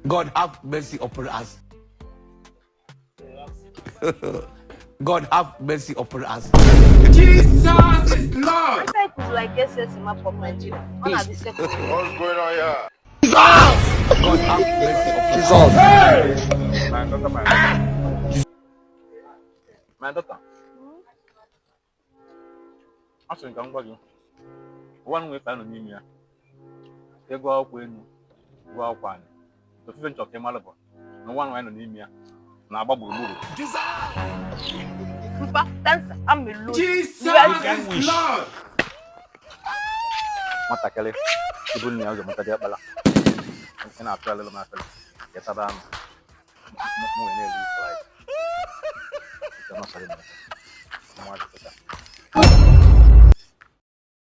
God have mercy upon us. God have mercy upon us. Jesus is Lord. I said it's like SS in my pop Nigeria. On a second. What's going on here? God have mercy upon us. My daughter. I think I'm going. One week I don't need me. They go out when go out one. The French of Kemalabo. No one I don't need me. Now, Babu. Papa, that's I'm a loser. Jesus Yes. is Lord. Mata Kelly. You don't know the Mata Bala. And I'll tell a little matter. Yes, I'm more in like. I'm not sorry.